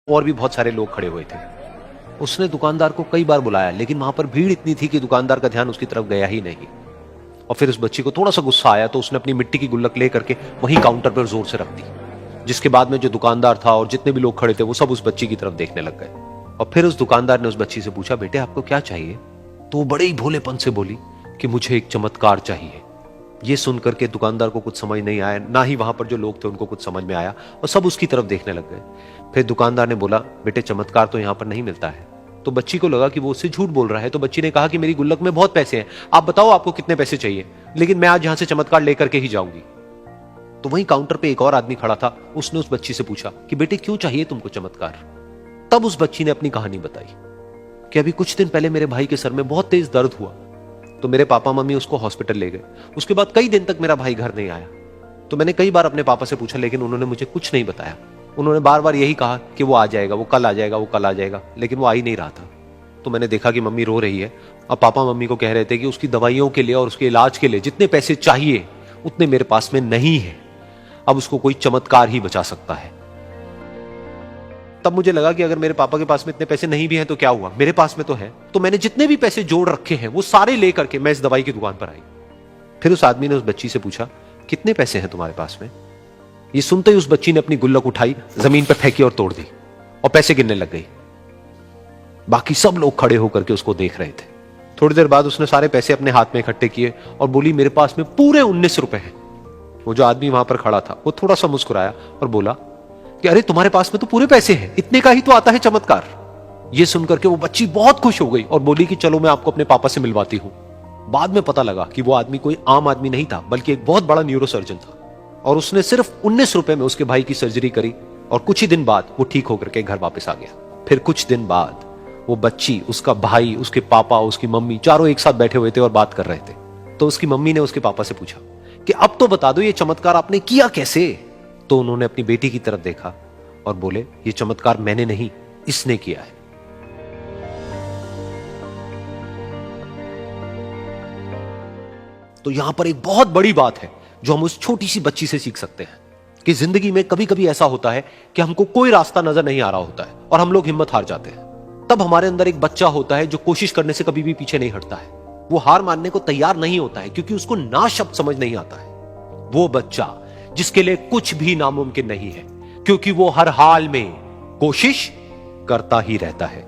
और भी बहुत सारे लोग खड़े हुए थे। उसने दुकानदार को कई बार बुलाया, लेकिन वहां पर भीड़ इतनी थी कि दुकानदार का ध्यान उसकी तरफ गया ही नहीं। और फिर उस बच्ची को थोड़ा सा गुस्सा आया तो उसने अपनी मिट्टी की गुल्लक ले करके वहीं काउंटर पर जोर से रख दी, जिसके बाद में जो दुकानदार था और जितने भी लोग खड़े थे वो सब उस बच्ची की तरफ देखने लग गए। और फिर उस दुकानदार ने उस बच्ची से पूछा, बेटे आपको क्या चाहिए? तो वो बड़े ही भोलेपन से बोली कि मुझे एक चमत्कार चाहिए। ये सुनकर के दुकानदार को कुछ समझ नहीं आया, ना ही वहां पर जो लोग थे उनको कुछ समझ में आया, और सब उसकी तरफ देखने लग गए। फिर दुकानदार ने बोला, बेटे चमत्कार तो यहां पर नहीं मिलता है। तो बच्ची को लगा कि वो उससे झूठ बोल रहा है, तो बच्ची ने कहा कि मेरी गुल्लक में बहुत पैसे हैं, आप बताओ आपको कितने पैसे चाहिए, लेकिन मैं आज यहां से चमत्कार लेकर के ही जाऊंगी। तो वहीं काउंटर पे एक और आदमी खड़ा था, उसने उस बच्ची से पूछा कि बेटे क्यों चाहिए तुमको चमत्कार? तब उस बच्ची ने अपनी कहानी बताई कि अभी कुछ दिन पहले मेरे भाई के सर में बहुत तेज दर्द हुआ, तो मेरे पापा मम्मी उसको हॉस्पिटल ले गए। उसके बाद कई दिन तक मेरा भाई घर नहीं आया। तो मैंने कई बार अपने पापा से पूछा, लेकिन उन्होंने मुझे कुछ नहीं बताया। उन्होंने बार बार यही कहा कि वो आ जाएगा, वो कल आ जाएगा, वो कल आ जाएगा, लेकिन वो आ ही नहीं रहा था। तो मैंने देखा कि मम्मी रो रही है, और पापा मम्मी को कह रहे थे कि उसकी दवाइयों के लिए और उसके इलाज के लिए जितने पैसे चाहिए उतने मेरे पास में नहीं है, अब उसको कोई चमत्कार ही बचा सकता है। तब मुझे लगा कि अगर मेरे पापा के पास में इतने पैसे नहीं भी हैं तो क्या हुआ, मेरे पास में तो है। तो मैंने जितने भी पैसे जोड़ रखे हैं वो सारे लेकर के मैं इस दवाई की दुकान पर आई। फिर उस आदमी ने उस बच्ची से पूछा, कितने पैसे हैं तुम्हारे पास में? ये सुनते ही उस बच्ची ने अपनी गुल्लक उठाई, जमीन पर फेंकी और तोड़ दी, और पैसे गिनने लग गई। बाकी सब लोग खड़े होकर के उसको देख रहे थे। थोड़ी देर बाद उसने सारे पैसे अपने हाथ में इकट्ठे किए और बोली, मेरे पास में पूरे 19 रुपए हैं। वो जो आदमी वहां पर खड़ा था वो थोड़ा सा मुस्कुराया और बोला कि अरे तुम्हारे पास में तो पूरे पैसे हैं, इतने का ही तो आता है चमत्कार। ये सुनकर के वो बच्ची बहुत खुश हो गई और बोली कि चलो मैं आपको अपने पापा से मिलवाती हूं। बाद में पता लगा कि वो आदमी कोई आम आदमी नहीं था, बल्कि एक बहुत बड़ा न्यूरोसर्जन था, और उसने सिर्फ 19 रुपए में उसके भाई की सर्जरी करी, और कुछ ही दिन बाद वो ठीक होकर के घर वापस आ गया। फिर कुछ दिन बाद वो बच्ची, उसका भाई, उसके पापा, उसकी मम्मी चारों एक साथ बैठे हुए थे और बात कर रहे थे। तो उसकी मम्मी ने उसके पापा से पूछा कि अब तो बता दो ये चमत्कार आपने किया कैसे? तो उन्होंने अपनी बेटी की तरफ देखा और बोले, ये चमत्कार मैंने नहीं, इसने किया है। तो यहां पर एक बहुत बड़ी बात है जो हम उस छोटी सी बच्ची से सीख सकते हैं कि जिंदगी में कभी कभी ऐसा होता है कि हमको कोई रास्ता नजर नहीं आ रहा होता है और हम लोग हिम्मत हार जाते हैं। तब हमारे अंदर एक बच्चा होता है जो कोशिश करने से कभी भी पीछे नहीं हटता है। वो हार मानने को तैयार नहीं होता है क्योंकि उसको ना शब्द समझ नहीं आता है। वो बच्चा जिसके लिए कुछ भी नामुमकिन नहीं है, क्योंकि वो हर हाल में कोशिश करता ही रहता है।